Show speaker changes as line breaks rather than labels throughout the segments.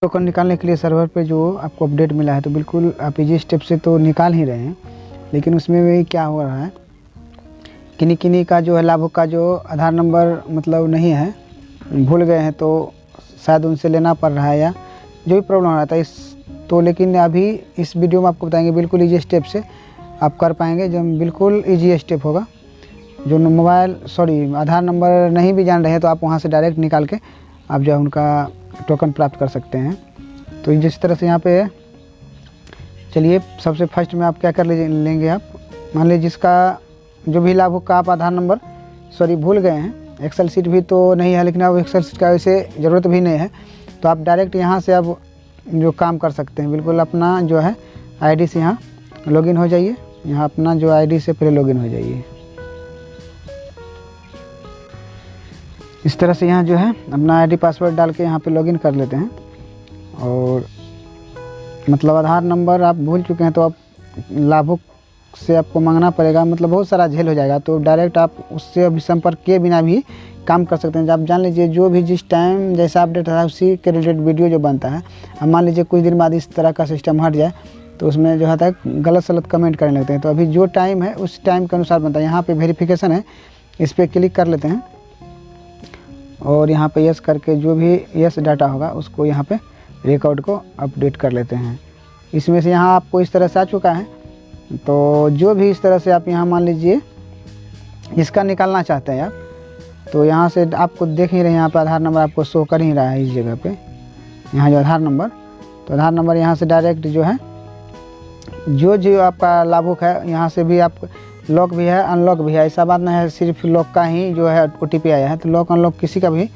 Token निकालने के लिए सर्वर पे जो आपको अपडेट मिला है तो बिल्कुल आप इजी स्टेप से तो निकाल ही रहे हैं, लेकिन उसमें भी क्या हो रहा है, किन्हीं का जो है लाभुक का जो आधार नंबर मतलब नहीं है, भूल गए हैं तो शायद उनसे लेना पड़ रहा है या जो भी प्रॉब्लम हो रहा था इस तो। लेकिन अभी इस वीडियो में आपको बताएंगे बिल्कुल ईजी स्टेप से आप कर पाएंगे, जो बिल्कुल ईजी स्टेप होगा। जो आधार नंबर नहीं भी जान रहे हैं तो आप वहाँ से डायरेक्ट निकाल के आप जो है उनका टोकन प्राप्त कर सकते हैं। तो जिस तरह से यहाँ पे चलिए सबसे फर्स्ट में आप क्या कर लेंगे, आप मान लीजिए जिसका जो भी लाभुक का आप आधार नंबर भूल गए हैं, एक्सेल शीट भी तो नहीं है, लेकिन अब एक्सेल शीट का वैसे ज़रूरत भी नहीं है, तो आप डायरेक्ट यहाँ से अब जो काम कर सकते हैं, बिल्कुल अपना जो है आईडी से यहाँ लॉगिन हो जाइए। यहाँ अपना जो आईडी से पहले लॉगिन हो जाइए। इस तरह से यहाँ जो है अपना आईडी पासवर्ड डाल के यहाँ पे लॉगिन कर लेते हैं। और मतलब आधार नंबर आप भूल चुके हैं तो आप लाभुक से आपको मांगना पड़ेगा, मतलब बहुत सारा झेल हो जाएगा। तो डायरेक्ट आप उससे अभी संपर्क किए बिना भी काम कर सकते हैं। आप जान लीजिए जो भी जिस टाइम जैसा अपडेट है उसी के रिलेटेड वीडियो जो बनता है, अब मान लीजिए कुछ दिन बाद इस तरह का सिस्टम हट जाए तो उसमें जो है गलत सलत कमेंट करने लगते हैं। तो अभी जो टाइम है उस टाइम के अनुसार बनता है। यहाँ पे वेरिफिकेशन है, इस पर क्लिक कर लेते हैं और यहाँ पे यस करके जो भी यस डाटा होगा उसको यहाँ पे रिकॉर्ड को अपडेट कर लेते हैं। इसमें से यहाँ आपको इस तरह से आ चुका है, तो जो भी इस तरह से आप यहाँ मान लीजिए इसका निकालना चाहते हैं आप, तो यहाँ से आपको देख ही रहे हैं यहाँ पे आधार नंबर आपको शो कर ही रहा है इस जगह पे, यहाँ जो आधार नंबर, तो आधार नंबर यहाँ से डायरेक्ट जो है जो आपका लाभुक है यहाँ से भी आप लॉक भी है अनलॉक भी है, ऐसा बात नहीं है सिर्फ लॉक का ही जो है OTP आया है। तो लॉक अनलॉक किसी का भी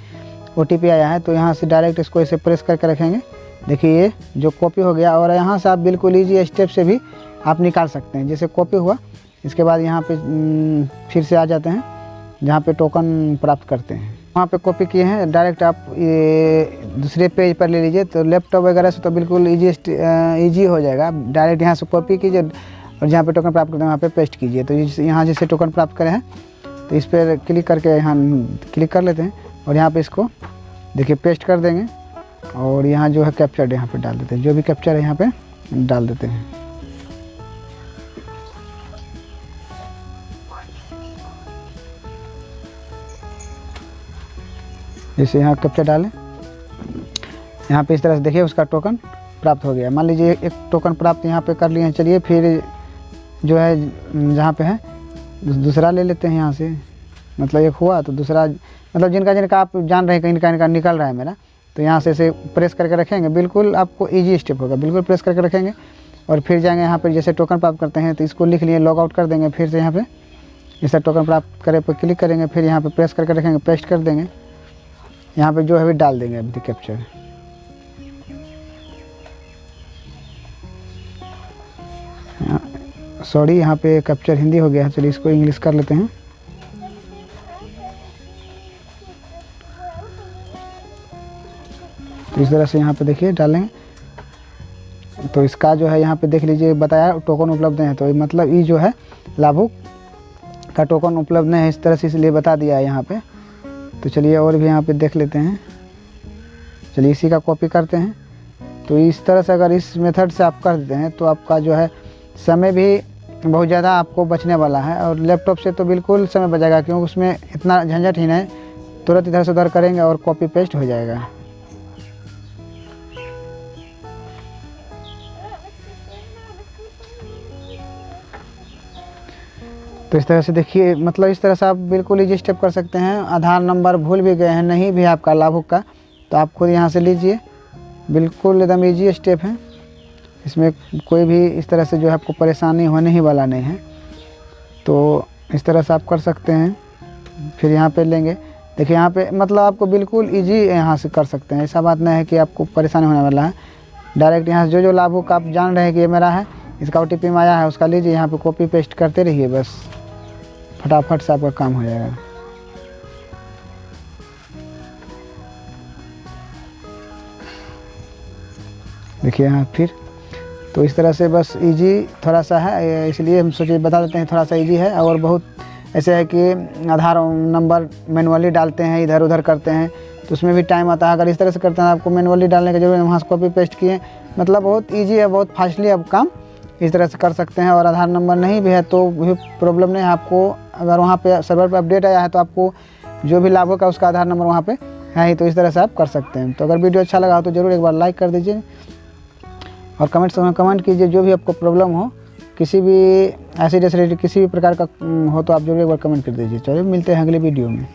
OTP आया है तो यहाँ से डायरेक्ट इसको ऐसे प्रेस करके रखेंगे। देखिए ये जो कॉपी हो गया, और यहाँ से आप बिल्कुल ईजी स्टेप से भी आप निकाल सकते हैं। जैसे कॉपी हुआ, इसके बाद यहाँ पे फिर से आ जाते हैं जहाँ पे टोकन प्राप्त करते हैं, वहाँ पे कॉपी किए हैं, डायरेक्ट आप ये दूसरे पेज पर ले लीजिए। तो लैपटॉप वगैरह से तो बिल्कुल ईजी हो जाएगा। डायरेक्ट यहाँ से कॉपी कीजिए और जहाँ पे टोकन प्राप्त करते हैं वहाँ पे पेस्ट कीजिए। तो यहाँ जैसे टोकन प्राप्त करे हैं तो इस पर क्लिक करके यहाँ क्लिक कर लेते हैं और यहाँ पे इसको देखिए पेस्ट कर देंगे और यहाँ जो है कैप्चर यहाँ पे डाल देते हैं, जो भी कैप्चर है यहाँ पे डाल देते हैं। जैसे यहाँ कैप्चर डालें, यहाँ पे इस तरह से देखिए उसका टोकन प्राप्त हो गया। मान लीजिए एक टोकन प्राप्त यहाँ पे कर लिए हैं। चलिए फिर जो है जहाँ पे है दूसरा ले लेते हैं यहाँ से, मतलब एक हुआ तो दूसरा, मतलब जिनका आप जान रहे हैं कि इनका निकल रहा है मेरा, तो यहाँ से प्रेस करके रखेंगे। बिल्कुल आपको इजी स्टेप होगा, बिल्कुल प्रेस करके रखेंगे और फिर जाएंगे यहाँ पे जैसे टोकन प्राप्त करते हैं तो इसको लिख लिए, लॉग आउट कर देंगे। फिर से यहाँ पे जैसे टोकन प्राप्त करे पर क्लिक करेंगे, फिर यहाँ पे प्रेस करके रखेंगे, पेस्ट कर देंगे, यहाँ पे जो है डाल देंगे अभी कैप्चर। सॉरी यहाँ पे कैप्चर हिंदी हो गया है, चलिए इसको इंग्लिश कर लेते हैं। तो इस तरह से यहाँ पे देखिए डालेंगे तो इसका जो है यहाँ पे देख लीजिए बताया टोकन उपलब्ध है, तो मतलब ये जो है लाभुक का टोकन उपलब्ध नहीं है, इस तरह से इसलिए बता दिया है यहाँ पे। तो चलिए और भी यहाँ पे देख लेते हैं। चलिए इसी का कॉपी करते हैं। तो इस तरह से अगर इस मेथड से आप कर देते हैं तो आपका जो है समय भी बहुत ज़्यादा आपको बचने वाला है, और लैपटॉप से तो बिल्कुल समय बचेगा क्योंकि उसमें इतना झंझट ही नहीं, तुरंत इधर से उधर करेंगे और कॉपी पेस्ट हो जाएगा। तो इस तरह से देखिए, मतलब इस तरह से आप बिल्कुल ईजी स्टेप कर सकते हैं। आधार नंबर भूल भी गए हैं, नहीं भी आपका लाभुक का, तो आप खुद यहाँ से लीजिए, बिल्कुल एकदम ईजी स्टेप है। इसमें कोई भी इस तरह से जो है आपको परेशानी होने ही वाला नहीं है। तो इस तरह से आप कर सकते हैं। फिर यहाँ पे लेंगे, देखिए यहाँ पे मतलब आपको बिल्कुल इजी यहाँ से कर सकते हैं, ऐसा बात नहीं है कि आपको परेशानी होने वाला है। डायरेक्ट यहाँ से जो लाभुक आप जान रहे हैं कि ये मेरा है, इसका OTP में आया है, उसका लीजिए, यहाँ पे कॉपी पेस्ट करते रहिए, बस फटाफट से आपका काम हो जाएगा। देखिए यहाँ फिर तो इस तरह से बस इजी थोड़ा सा है, इसलिए हम सोचे बता देते हैं थोड़ा सा इजी है। और बहुत ऐसे है कि आधार नंबर मैनुअली डालते हैं, इधर उधर करते हैं, तो उसमें भी टाइम आता है। अगर इस तरह से करते हैं आपको मैनुअली डालने की जरूरत है, वहाँ से कॉपी पेस्ट किए, मतलब बहुत ईजी है, बहुत फास्टली आप काम इस तरह से कर सकते हैं। और आधार नंबर नहीं भी है तो भी प्रॉब्लम नहीं है आपको, अगर वहाँ पे सर्वर पे अपडेट आया है तो आपको जो भी लाभुक है उसका आधार नंबर वहाँ पे है ही, तो इस तरह से आप कर सकते हैं। तो अगर वीडियो अच्छा लगा हो तो ज़रूर एक बार लाइक कर दीजिए और कमेंट्स में कमेंट कीजिए जो भी आपको प्रॉब्लम हो, किसी भी ऐसे जैसे किसी भी प्रकार का हो तो आप जरूर एक बार कमेंट कर दीजिए। चलिए मिलते हैं अगले वीडियो में।